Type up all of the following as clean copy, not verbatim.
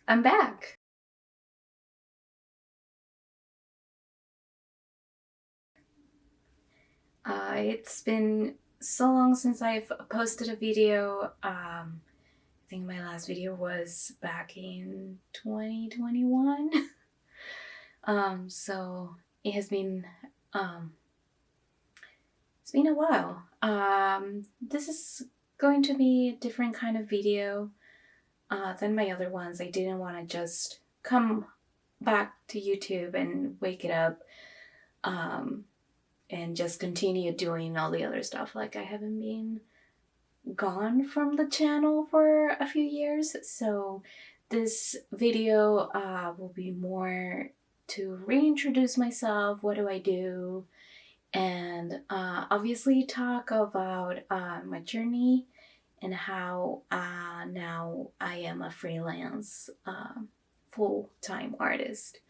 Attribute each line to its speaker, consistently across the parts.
Speaker 1: I'm back. It's been so long since I've posted a video. I think my last video was back in 2021. So it has been um, it's been a while. This is going to be a different kind of video than my other ones. I didn't want to just come back to YouTube and wake it up. Um, and just continue doing all the other stuff. Like, I haven't been gone from the channel for a few years, so this video will be more to reintroduce myself, what do I do, and obviously talk about my journey and how now I am a freelance full-time artist.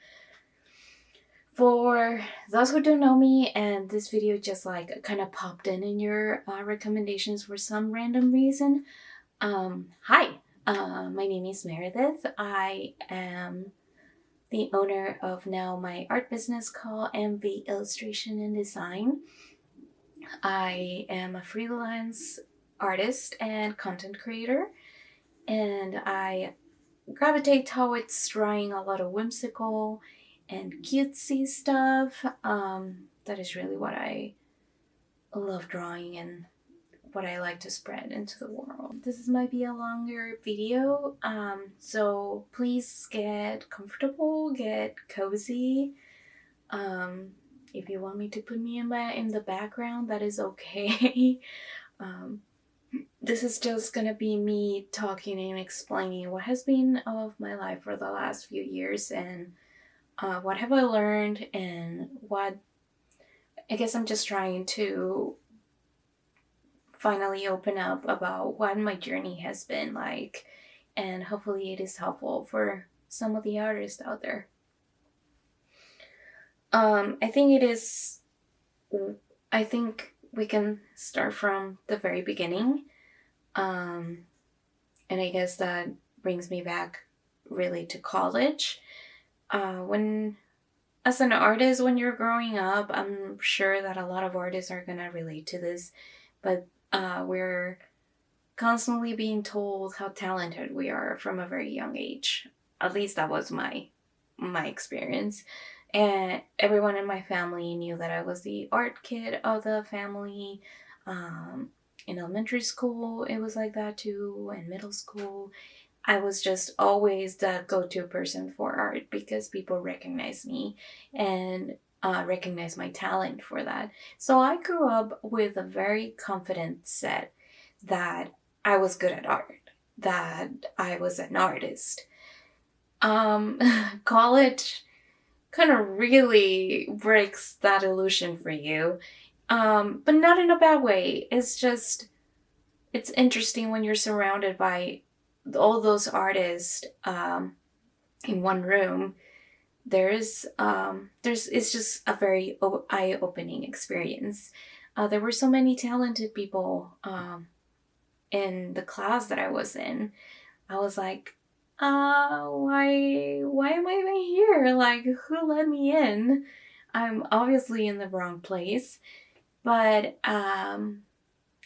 Speaker 1: For those who don't know me, and this video just like kind of popped in your recommendations for some random reason, hi, my name is Meredith. I am the owner of now my art business called MV Illustration and Design. I am a freelance artist and content creator, and I gravitate towards drawing a lot of whimsical and cutesy stuff. That is really what I love drawing and what I like to spread into the world. This might be a longer video, so please get comfortable, get cozy. If you want me to put me in the background, that is okay. um, this is just gonna be me talking and explaining what has been of my life for the last few years, and what have I learned, and what I guess I'm just trying to finally open up about what my journey has been like, and hopefully it is helpful for some of the artists out there. I think it is. I think we can start from the very beginning, and I guess that brings me back really to college. When as an artist, when you're growing up, I'm sure that a lot of artists are gonna relate to this, but we're constantly being told how talented we are from a very young age. At least that was my experience. And everyone in my family knew that I was the art kid of the family. In elementary school, it was like that too. In middle school, I was just always the go-to person for art because people recognize me and recognize my talent for that. So I grew up with a very confident set that I was good at art, that I was an artist. Um, College kind of really breaks that illusion for you, but not in a bad way. It's just, it's interesting when you're surrounded by all those artists in one room. There's it's just a very eye-opening experience. There were so many talented people in the class that I was in. I was like, why am I even here? Like, who let me in? I'm obviously in the wrong place. But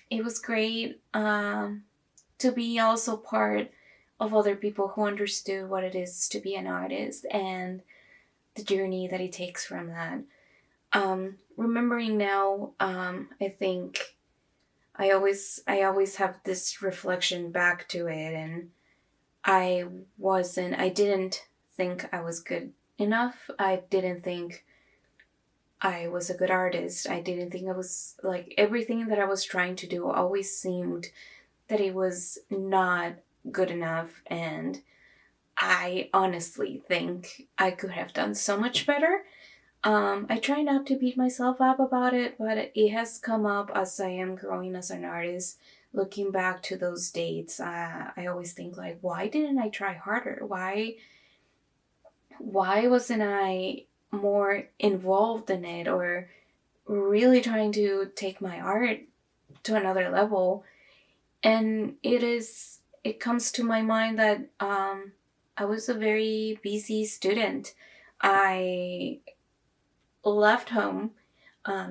Speaker 1: it was great to be also part of other people who understood what it is to be an artist and the journey that it takes from that. Remembering now, I think I always have this reflection back to it, and I didn't think I was good enough. I didn't think I was a good artist. I didn't think I was, like, everything that I was trying to do always seemed that it was not good enough, and I honestly think I could have done so much better. I try not to beat myself up about it, but it has come up as I am growing as an artist. Looking back to those dates, I always think, like, why didn't I try harder? Why wasn't I more involved in it, or really trying to take my art to another level? And it comes to my mind that I was a very busy student. I left home,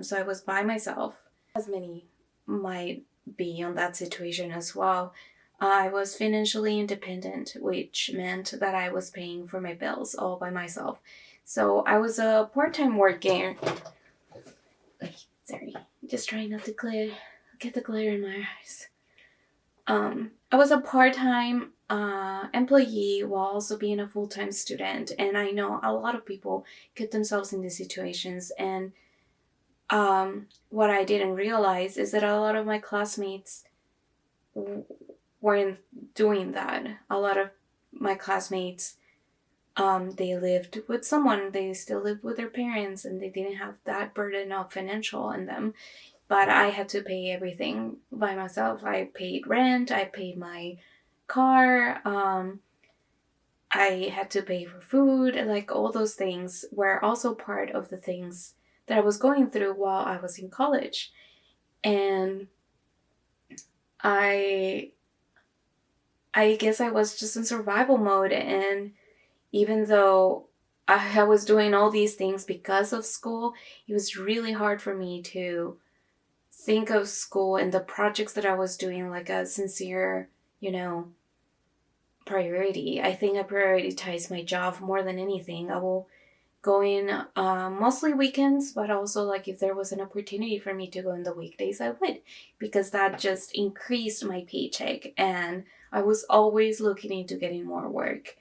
Speaker 1: so I was by myself, as many might be on that situation as well. I was financially independent, which meant that I was paying for my bills all by myself. So I was a part-time worker. Sorry, just trying not to get the glare in my eyes. I was a part-time employee while also being a full-time student, and I know a lot of people get themselves in these situations. And what I didn't realize is that a lot of my classmates weren't doing that. A lot of my classmates, they lived with someone, they still lived with their parents, and they didn't have that burden of financial on them. But I had to pay everything by myself. I paid rent, I paid my car, I had to pay for food, like all those things were also part of the things that I was going through while I was in college. And I I guess I was just in survival mode, and even though I was doing all these things because of school, it was really hard for me to think of school and the projects that I was doing like a sincere, you know, priority. I think I prioritize my job more than anything. I will go in mostly weekends, but also like if there was an opportunity for me to go in the weekdays, I would, because that just increased my paycheck, and I was always looking into getting more work.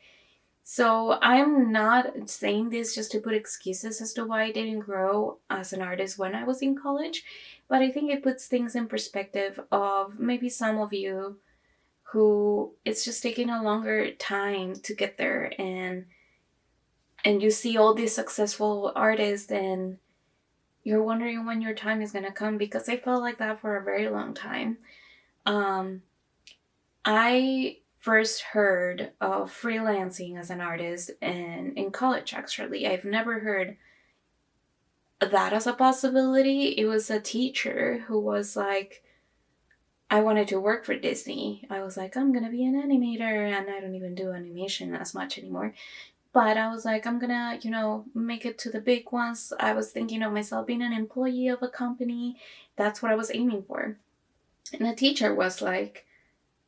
Speaker 1: So I'm not saying this just to put excuses as to why I didn't grow as an artist when I was in college, but I think it puts things in perspective of maybe some of you who it's just taking a longer time to get there, and you see all these successful artists and you're wondering when your time is going to come, because I felt like that for a very long time. Um, I first heard of freelancing as an artist in college, actually. I've never heard that as a possibility. It was a teacher who was like, I wanted to work for Disney. I was like, I'm going to be an animator, and I don't even do animation as much anymore. But I was like, I'm gonna, make it to the big ones. I was thinking of myself being an employee of a company. That's what I was aiming for. And the teacher was like,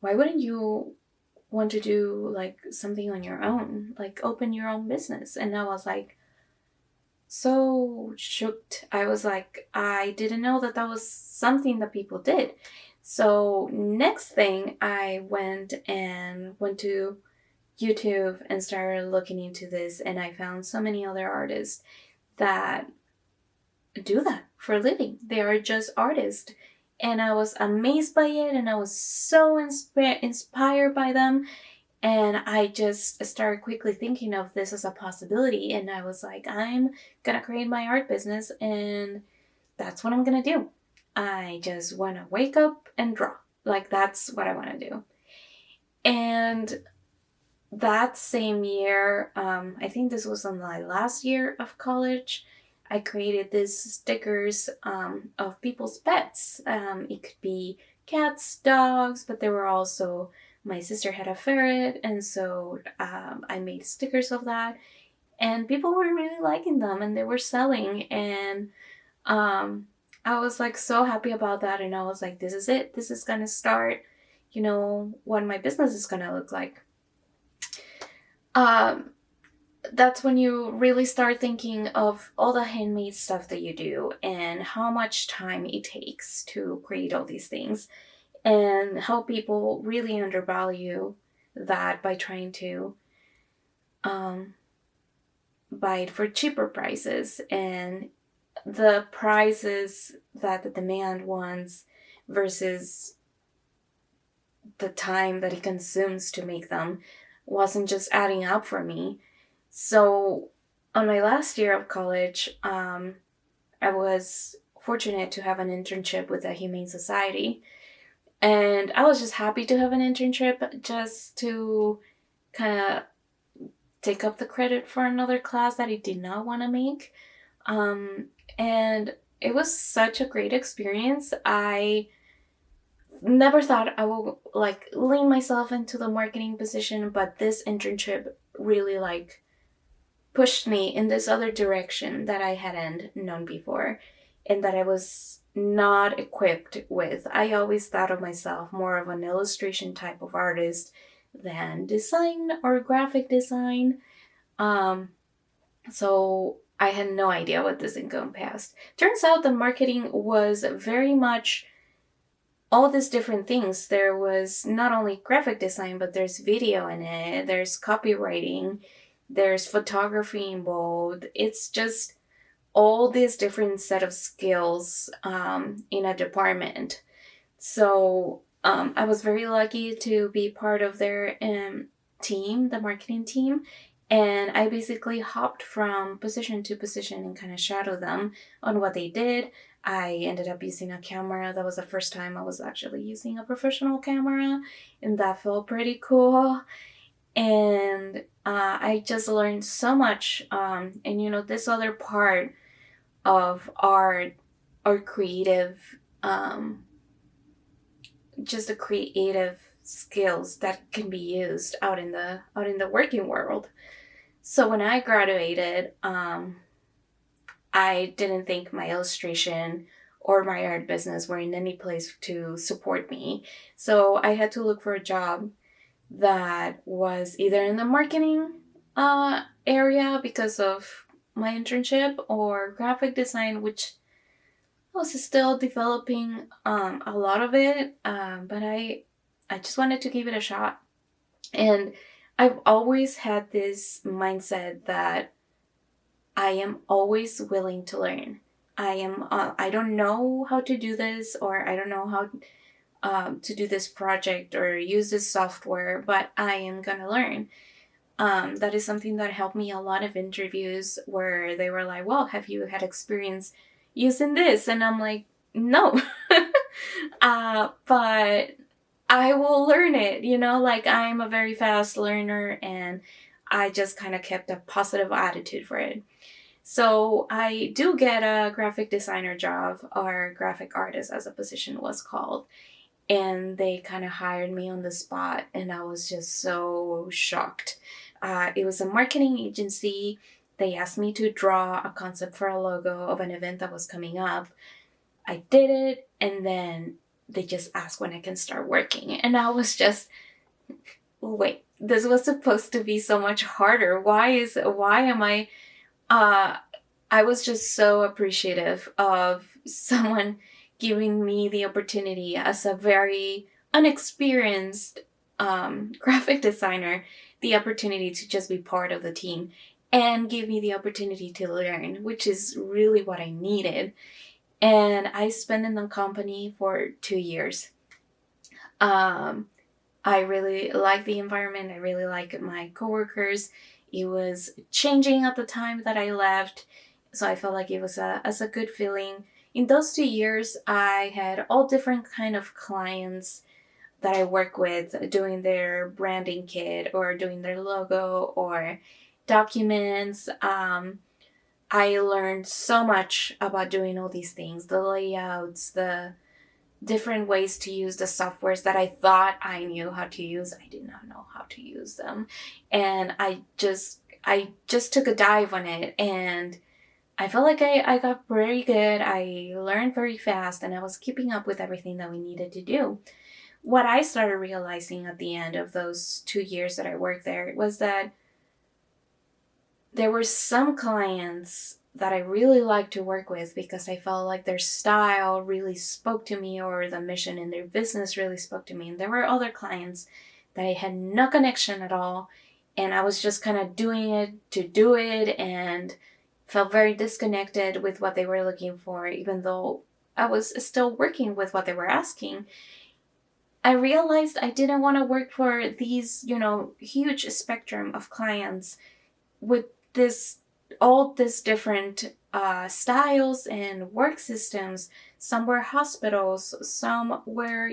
Speaker 1: why wouldn't you want to do like something on your own? Like open your own business. And I was like, so shocked. I was like, I didn't know that that was something that people did. So next thing, I went to YouTube and started looking into this, and I found so many other artists that do that for a living. They are just artists. And I was amazed by it, and I was so inspired by them. And I just started quickly thinking of this as a possibility. And I was like, I'm going to create my art business, and that's what I'm going to do. I just want to wake up and draw. Like, that's what I want to do. And that same year, I think this was on my last year of college, I created these stickers of people's pets. It could be cats, dogs, but there were also, my sister had a ferret, and so I made stickers of that. And people were really liking them, and they were selling. And I was like so happy about that. And I was like, this is it. This is going to start, what my business is going to look like. That's when you really start thinking of all the handmade stuff that you do and how much time it takes to create all these things, and how people really undervalue that by trying to buy it for cheaper prices, and the prices that the demand wants versus the time that it consumes to make them wasn't just adding up for me. So on my last year of college, I was fortunate to have an internship with the Humane Society. And I was just happy to have an internship just to kind of take up the credit for another class that I did not want to make. And it was such a great experience. I never thought I would like lean myself into the marketing position, but this internship really like pushed me in this other direction that I hadn't known before and that I was not equipped with. I always thought of myself more of an illustration type of artist than design or graphic design. Um, so I had no idea what this encompassed. Turns out the marketing was very much all these different things. There was not only graphic design, but there's video in it, there's copywriting, there's photography involved. It's just all these different set of skills in a department. So I was very lucky to be part of their team, the marketing team. And I basically hopped from position to position and kind of shadowed them on what they did. I ended up using a camera. That was the first time I was actually using a professional camera, and that felt pretty cool. And I just learned so much. And this other part of art or creative, just the creative skills that can be used out in the working world. So when I graduated, I didn't think my illustration or my art business were in any place to support me. So I had to look for a job that was either in the marketing area because of my internship, or graphic design, which I was still developing a lot of it, but I just wanted to give it a shot. And I've always had this mindset that I am always willing to learn. I don't know how to do this, or I don't know how to do this project or use this software, but I am gonna learn. That is something that helped me a lot of interviews where they were like, well, have you had experience using this? And I'm like, no. But I will learn it, like I'm a very fast learner, and I just kind of kept a positive attitude for it. So I do get a graphic designer job, or graphic artist as a position was called. And they kind of hired me on the spot, and I was just so shocked. It was a marketing agency. They asked me to draw a concept for a logo of an event that was coming up. I did it, and then they just asked when I can start working. And I was just, wait, this was supposed to be so much harder. Why am I was just so appreciative of someone giving me the opportunity as a very unexperienced graphic designer, the opportunity to just be part of the team and give me the opportunity to learn, which is really what I needed. And I spent in the company for 2 years. I really like the environment. I really like my coworkers. It was changing at the time that I left, so I felt like it was a good feeling. In those 2 years, I had all different kind of clients that I work with, doing their branding kit or doing their logo or documents. I learned so much about doing all these things, the layouts, the different ways to use the softwares that I thought I knew how to use. I did not know how to use them. And I just took a dive on it, and I felt like I got very good. I learned very fast, and I was keeping up with everything that we needed to do. What I started realizing at the end of those 2 years that I worked there was that there were some clients that I really liked to work with because I felt like their style really spoke to me, or the mission in their business really spoke to me. And there were other clients that I had no connection at all, and I was just kind of doing it to do it, and felt very disconnected with what they were looking for, even though I was still working with what they were asking. I realized I didn't want to work for these, huge spectrum of clients with all this different styles and work systems. Some were hospitals, some were,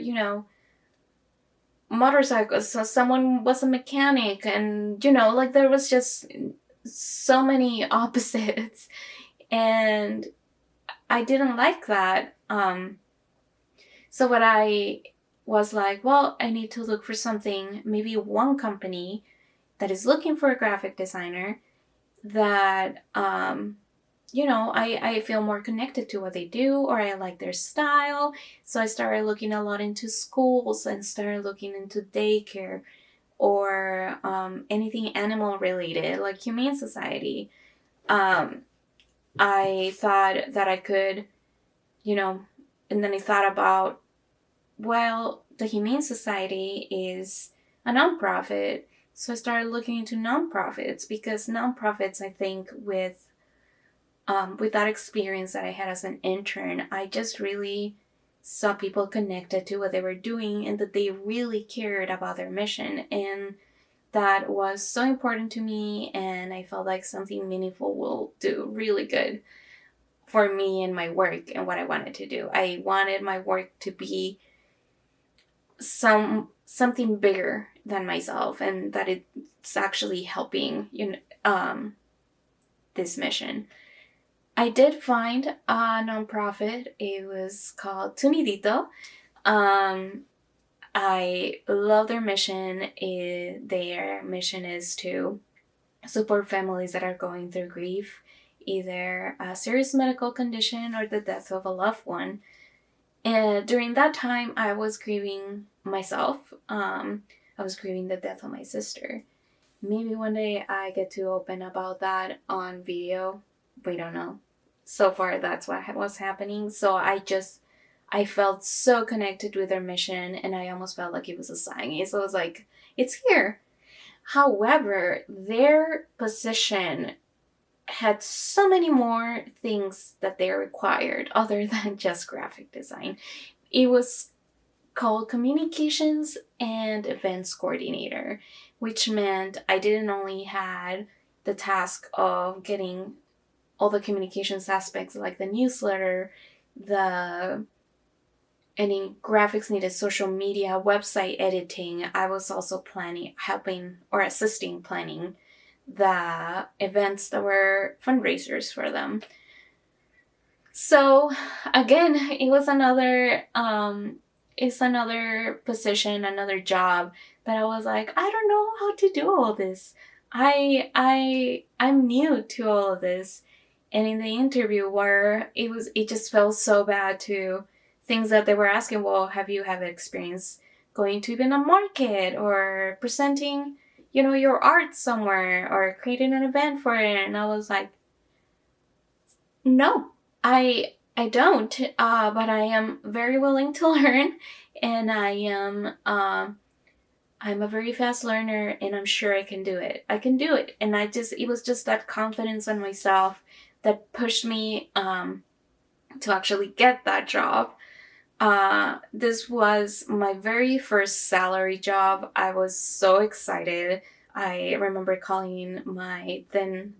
Speaker 1: motorcycles, so someone was a mechanic, and, like there was just so many opposites, and I didn't like that. So what I was like, well, I need to look for something, maybe one company that is looking for a graphic designer that I feel more connected to what they do, or I like their style. So I started looking a lot into schools and started looking into daycare or anything animal related, like Humane Society. Um, I thought that I could, and then I thought about, well, the Humane Society is a nonprofit. So I started looking into nonprofits because nonprofits, I think, with that experience that I had as an intern, I just really saw people connected to what they were doing and that they really cared about their mission. And that was so important to me. And I felt like something meaningful will do really good for me and my work and what I wanted to do. I wanted my work to be something bigger than myself, and that it's actually helping this mission. I did find a nonprofit. It was called Tunidito. I love their mission. Their mission is to support families that are going through grief, either a serious medical condition or the death of a loved one. And during that time, I was grieving myself. I was grieving the death of my sister. Maybe one day I get to open about that on video. We don't know. So far, that's what was happening. So I felt so connected with their mission, and I almost felt like it was a sign. So I was like, it's here. However, their position had so many more things that they required other than just graphic design. It was called Communications and Events Coordinator, which meant I didn't only had the task of getting all the communications aspects like the newsletter, any graphics needed, social media, website editing. I was also helping or assisting planning the events that were fundraisers for them. So again, it was another position, another job that I was like, I don't know how to do all this. I'm new to all of this. And in the interview where it just felt so bad to things that they were asking, well, have you have experience going to even a market or presenting, your art somewhere or creating an event for it? And I was like, no, I don't, but I am very willing to learn, and I'm a very fast learner, and I'm sure I can do it. I can do it, and it was just that confidence in myself that pushed me to actually get that job. This was my very first salary job. I was so excited. I remember calling my then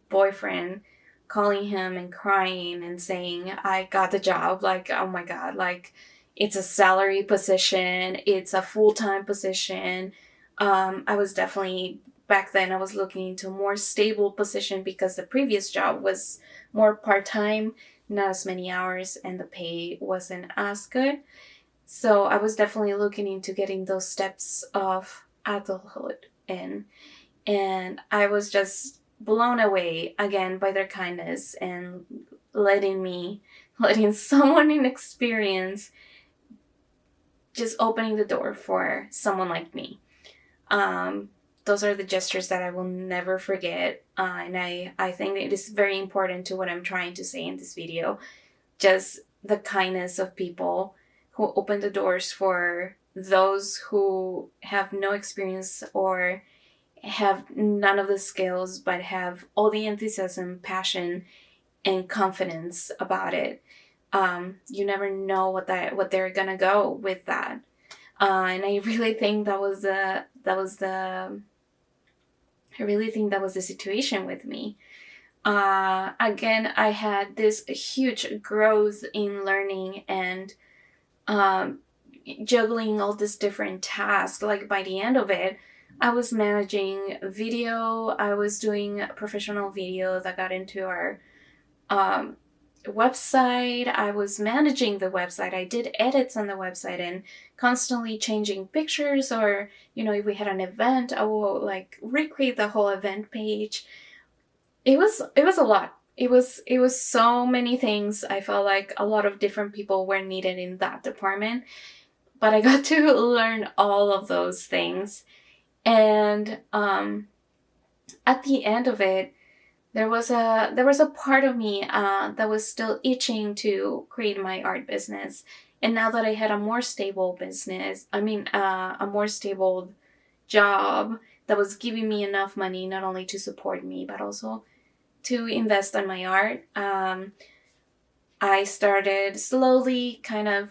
Speaker 1: boyfriend, calling him and crying and saying, I got the job. Like, oh my God, like it's a salary position. It's a full-time position. I was definitely, back then I was looking into a more stable position because the previous job was more part-time, not as many hours, and the pay wasn't as good. So I was definitely looking into getting those steps of adulthood in. And I was just blown away again by their kindness and letting someone in experience just opening the door for someone like me. Those are the gestures that I will never forget. And I think it is very important to what I'm trying to say in this video. Just the kindness of people who open the doors for those who have no experience or have none of the skills, but have all the enthusiasm, passion, and confidence about it. You never know what they're gonna go with that. And I really think that was the situation with me. Again, I had this huge growth in learning and juggling all these different tasks. Like by the end of it, I was managing video. I was doing professional video that got into our website. I was managing the website. I did edits on the website and constantly changing pictures, or, if we had an event, I will like recreate the whole event page. It was a lot. It was so many things. I felt like a lot of different people were needed in that department, but I got to learn all of those things. And at the end of it, there was a part of me that was still itching to create my art business. And now that I had a more stable business, a more stable job that was giving me enough money not only to support me but also to invest in my art, I started slowly kind of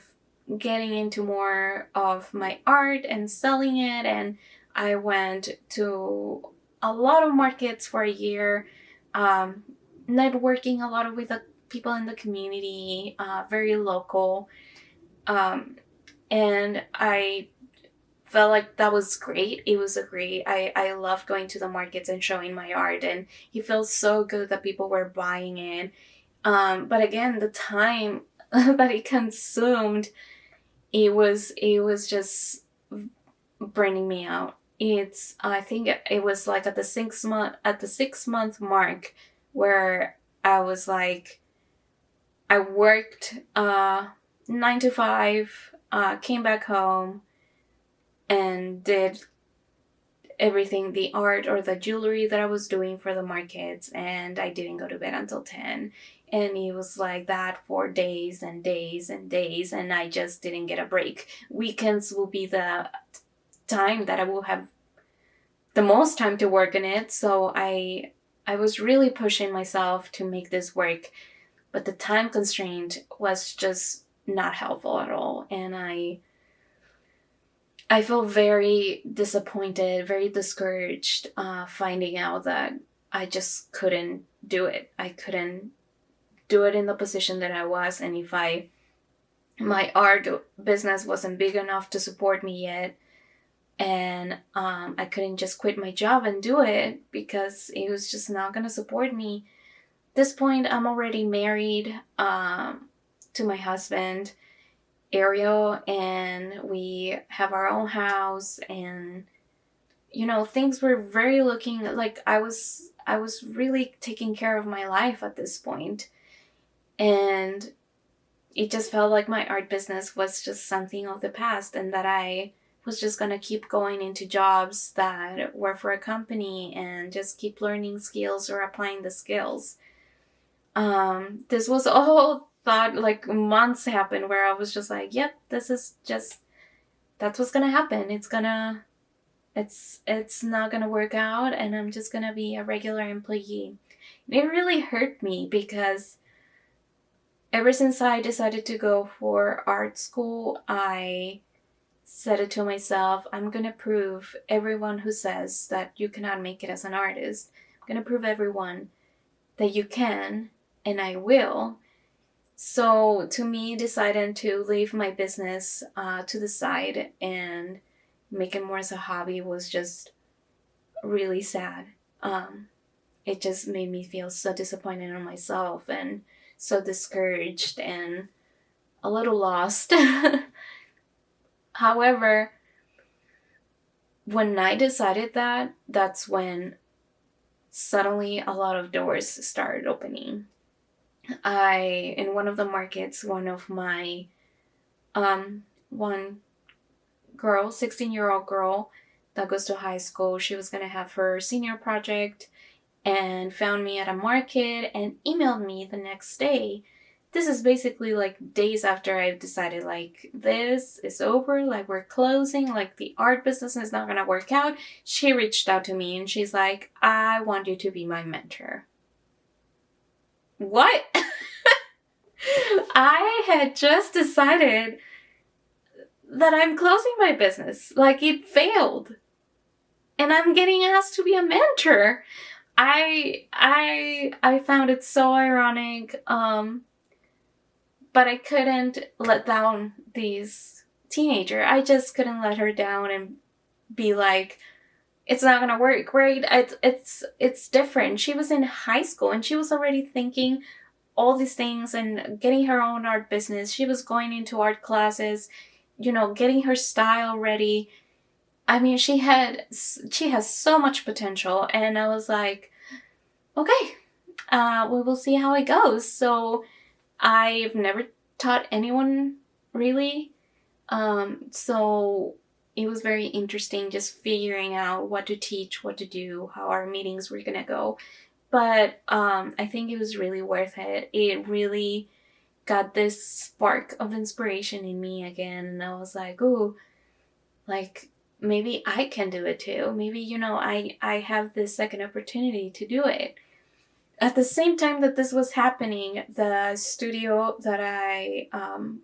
Speaker 1: getting into more of my art and selling it. And I went to a lot of markets for a year, um, networking a lot with the people in the community, very local. Um, and I felt like that was great. It was a great, I loved going to the markets and showing my art, and it felt so good that people were buying it. But again, the time that it consumed, it was just burning me out. I think it was like at the 6 month mark where I was like, I worked 9 to 5, came back home and did everything, the art or the jewelry that I was doing for the markets, and I didn't go to bed until 10. And it was like that for days and days and days, and I just didn't get a break. Weekends will be the time that I will have the most time to work on it, so I was really pushing myself to make this work, but the time constraint was just not helpful at all. And I feel very disappointed, very discouraged, finding out that I just couldn't do it. I couldn't do it in the position that I was, and if my art business wasn't big enough to support me yet, and I couldn't just quit my job and do it because it was just not gonna support me. At this point, I'm already married to my husband, Ariel, and we have our own house, and things were very looking like I was really taking care of my life at this point. And it just felt like my art business was just something of the past, and that I was just going to keep going into jobs that were for a company and just keep learning skills or applying the skills. This was all thought, like months happened where I was just like, yep, that's what's gonna happen. It's not gonna work out, and I'm just gonna be a regular employee. And it really hurt me because ever since I decided to go for art school, I said it to myself, I'm gonna prove everyone who says that you cannot make it as an artist, I'm gonna prove everyone that you can, and I will. So to me, deciding to leave my business to the side and make it more as a hobby was just really sad. It just made me feel so disappointed in myself and so discouraged and a little lost. However, when I decided that, that's when suddenly a lot of doors started opening. In one of the markets, one of my, one girl, 16-year-old girl that goes to high school, she was going to have her senior project and found me at a market and emailed me the next day. This is basically like days after I've decided, like, this is over, like, we're closing, like, the art business is not going to work out. She reached out to me and she's like, I want you to be my mentor. What? I had just decided that I'm closing my business. Like, it failed. And I'm getting asked to be a mentor. I found it so ironic. But I couldn't let down these teenager. I just couldn't let her down and be like, it's not gonna work, right? It's different. She was in high school and she was already thinking all these things and getting her own art business. She was going into art classes, getting her style ready. I mean, she has so much potential, and I was like, okay, we will see how it goes. So I've never taught anyone really. So it was very interesting just figuring out what to teach, what to do, how our meetings were gonna go. But I think it was really worth it. It really got this spark of inspiration in me again, and I was like, ooh, like maybe I can do it too. Maybe, I have this second opportunity to do it. At the same time that this was happening, the studio that I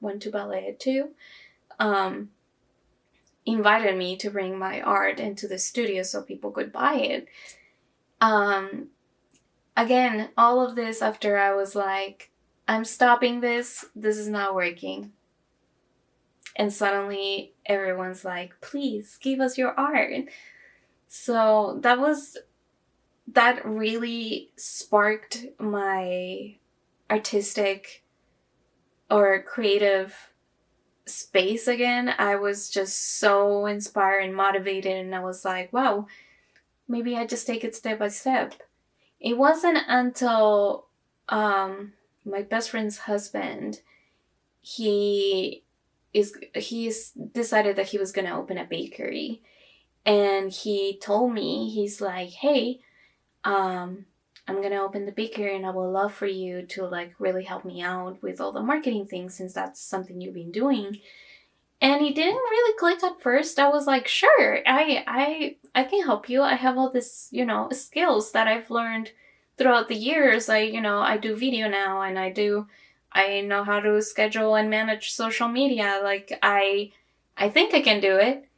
Speaker 1: went to ballet to um, invited me to bring my art into the studio so people could buy it. Um, Again, all of this after I was like, I'm stopping this. This is not working. And suddenly everyone's like, please give us your art. So that really sparked my artistic or creative space again. I was just so inspired and motivated, and I was like, wow, maybe I just take it step by step. It wasn't until my best friend's husband, he's decided that he was gonna open a bakery, and he told me, he's like, hey, I'm gonna open the bakery and I would love for you to like really help me out with all the marketing things since that's something you've been doing. And he didn't really click at first. I was like, sure, I can help you. I have all this, skills that I've learned throughout the years. I do video now, and I know how to schedule and manage social media. Like I think I can do it.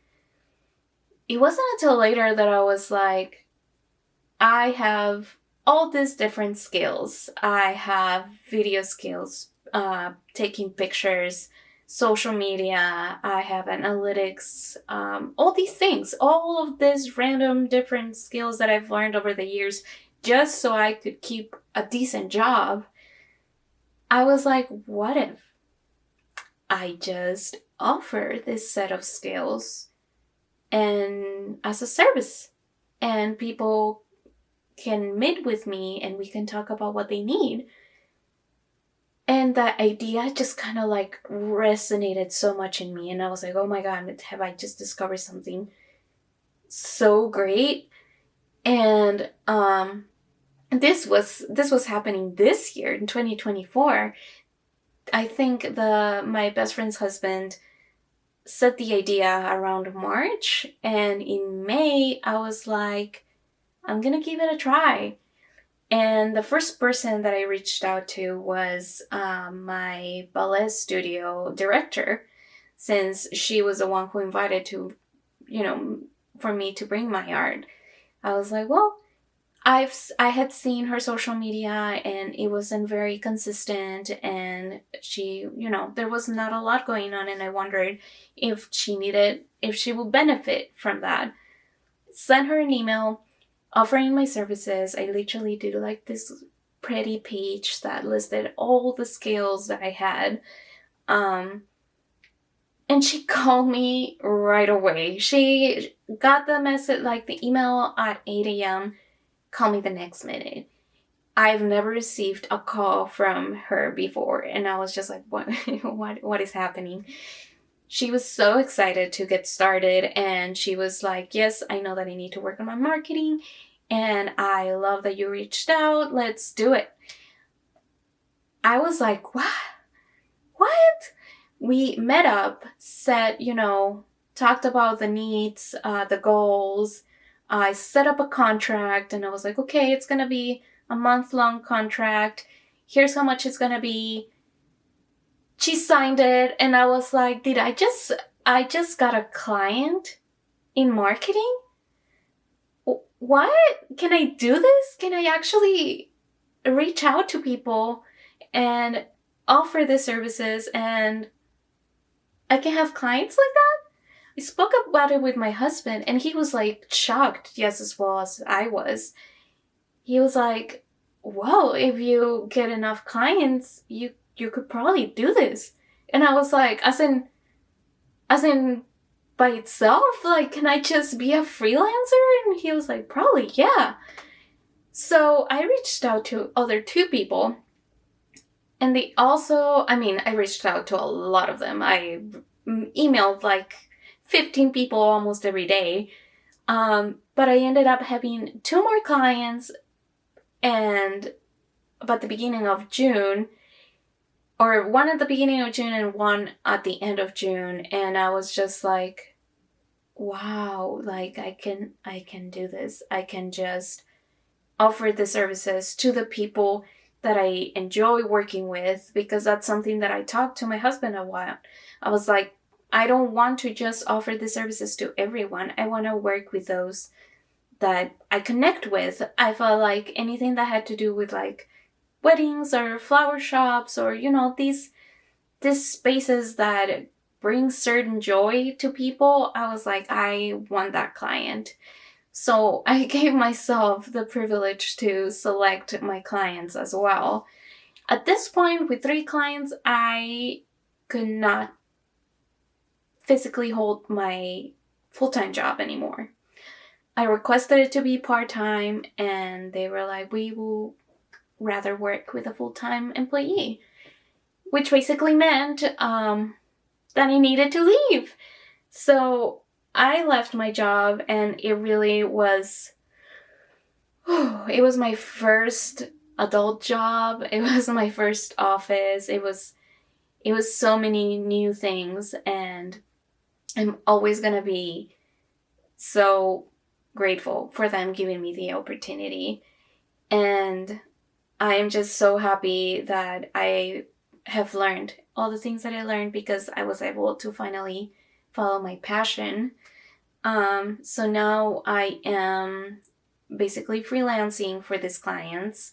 Speaker 1: It wasn't until later that I was like, I have all these different skills. I have video skills, taking pictures, social media, I have analytics, all these things, all of these random different skills that I've learned over the years just so I could keep a decent job. I was like, what if I just offer this set of skills and as a service, and people can meet with me and we can talk about what they need. And that idea just kind of like resonated so much in me. And I was like, oh my God, have I just discovered something so great? And this was happening this year in 2024. I think my best friend's husband set the idea around March, and in May I was like, I'm gonna give it a try. And the first person that I reached out to was my ballet studio director, since she was the one who invited for me to bring my art. I was like, well, I had seen her social media and it wasn't very consistent, and she, there was not a lot going on, and I wondered if she would benefit from that. Sent her an email offering my services. I literally did like this pretty page that listed all the skills that I had. And she called me right away. She got the message, like the email at 8 a.m., call me the next minute. I've never received a call from her before, and I was just like, what is happening? She was so excited to get started, and she was like, yes, I know that I need to work on my marketing, and I love that you reached out. Let's do it. I was like, what? We met up, talked about the needs, the goals. I set up a contract, and I was like, okay, it's going to be a month-long contract. Here's how much it's going to be. She signed it, and I was like, I just got a client in marketing? What? Can I do this? Can I actually reach out to people and offer the services, and I can have clients like that? I spoke about it with my husband, and he was like shocked, yes, as well as I was. He was like, well, if you get enough clients, you could probably do this. And I was like, as in by itself, like, can I just be a freelancer? And he was like, probably, yeah. So I reached out to other two people, and they also, I mean, I reached out to a lot of them. I emailed like 15 people almost every day. But I ended up having two more clients, and about the beginning of June, or one at the beginning of June and one at the end of June, and I was just like, wow, like I can do this. I can just offer the services to the people that I enjoy working with, because that's something that I talked to my husband a while. I was like, I don't want to just offer the services to everyone. I want to work with those that I connect with. I felt like anything that had to do with like weddings or flower shops, or these spaces that bring certain joy to people, I was like, I want that client. So I gave myself the privilege to select my clients as well. At this point, with 3 clients, I could not physically hold my full-time job anymore. I requested it to be part-time, and they were like, we will rather work with a full-time employee, which basically meant that I needed to leave. So I left my job, and it really was, it was my first adult job. It was my first office. It was so many new things, and I'm always going to be so grateful for them giving me the opportunity. And I am just so happy that I have learned all the things that I learned, because I was able to finally follow my passion. So now I am basically freelancing for these clients,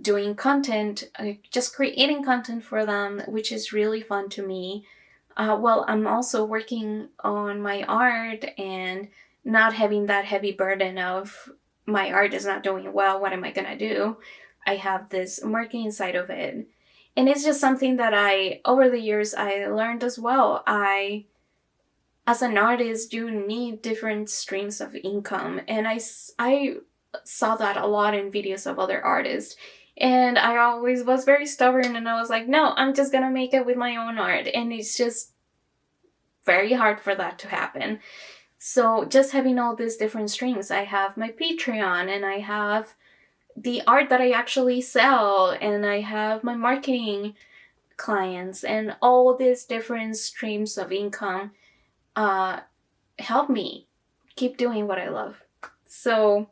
Speaker 1: doing content, just creating content for them, which is really fun to me. Well, I'm also working on my art and not having that heavy burden of my art is not doing well. What am I going to do? I have this marketing side of it. And it's just something that over the years, I learned as well. As an artist, you need different streams of income. And I saw that a lot in videos of other artists. And I always was very stubborn, and I was like, no, I'm just gonna make it with my own art. And it's just very hard for that to happen. So just having all these different streams, I have my Patreon, and I have the art that I actually sell, and I have my marketing clients, and all these different streams of income help me keep doing what I love. So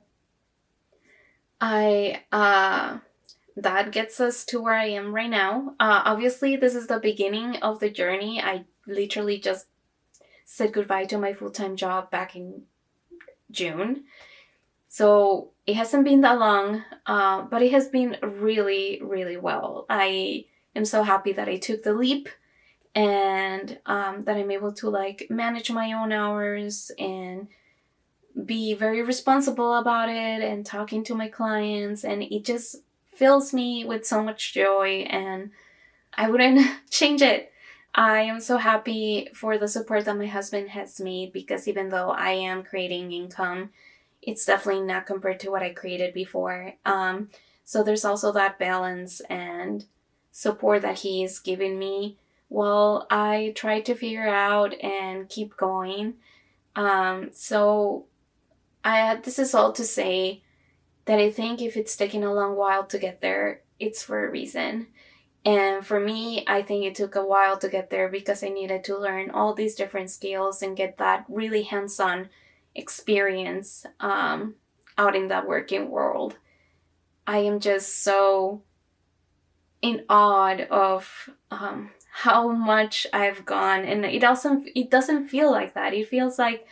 Speaker 1: that gets us to where I am right now. Obviously, this is the beginning of the journey. I literally just said goodbye to my full-time job back in June. So it hasn't been that long, but it has been really, really well. I am so happy that I took the leap, and that I'm able to like manage my own hours and be very responsible about it, and talking to my clients, and it just fills me with so much joy, and I wouldn't change it. I am so happy for the support that my husband has made, because even though I am creating income, it's definitely not compared to what I created before. So there's also that balance and support that he's given me while I try to figure out and keep going. So this is all to say that I think if it's taking a long while to get there, it's for a reason. And for me, I think it took a while to get there because I needed to learn all these different skills and get that really hands-on experience out in that working world. I am just so in awe of how much I've gone, and it doesn't feel like that. It feels like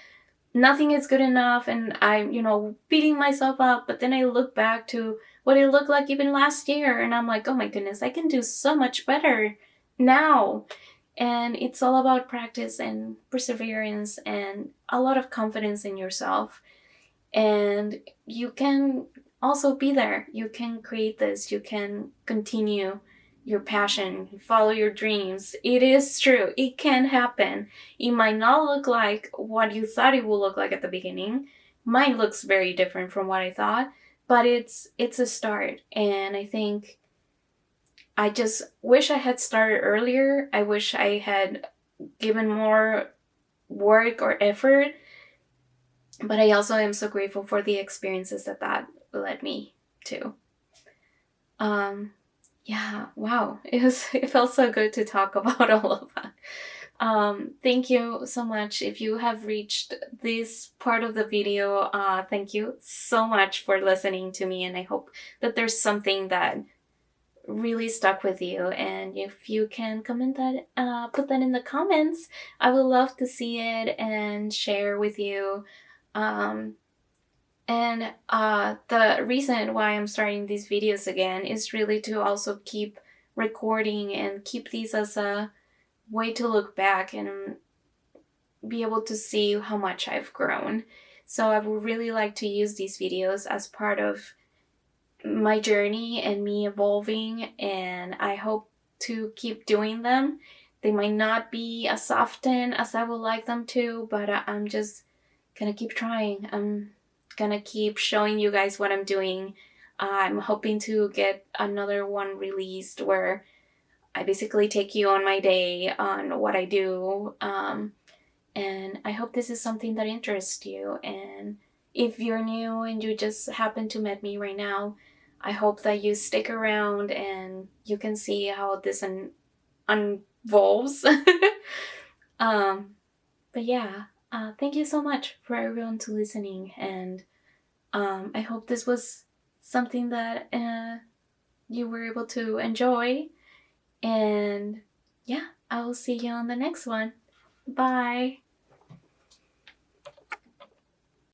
Speaker 1: nothing is good enough, and I'm beating myself up. But then I look back to what it looked like even last year, and I'm like, oh my goodness, I can do so much better now. And it's all about practice and perseverance and a lot of confidence in yourself. And you can also be there. You can create this. You can continue your passion, follow your dreams. It is true. It can happen. It might not look like what you thought it would look like at the beginning. Mine looks very different from what I thought, but it's a start. And I think I just wish I had started earlier. I wish I had given more work or effort, but I also am so grateful for the experiences that led me to. Yeah, wow. It felt so good to talk about all of that. Thank you so much. If you have reached this part of the video, thank you so much for listening to me, and I hope that there's something that really stuck with you. And if you can comment that, put that in the comments, I would love to see it and share with you. And the reason why I'm starting these videos again is really to also keep recording and keep these as a way to look back and be able to see how much I've grown. So I would really like to use these videos as part of my journey and me evolving, and I hope to keep doing them. They might not be as often as I would like them to, but I'm just gonna keep trying. I'm gonna keep showing you guys what I'm doing. I'm hoping to get another one released where I basically take you on my day on what I do. And I hope this is something that interests you. And if you're new and you just happen to meet me right now, I hope that you stick around and you can see how this unvolves. But yeah, thank you so much for everyone to listening. And I hope this was something that you were able to enjoy. And yeah, I will see you on the next one. Bye.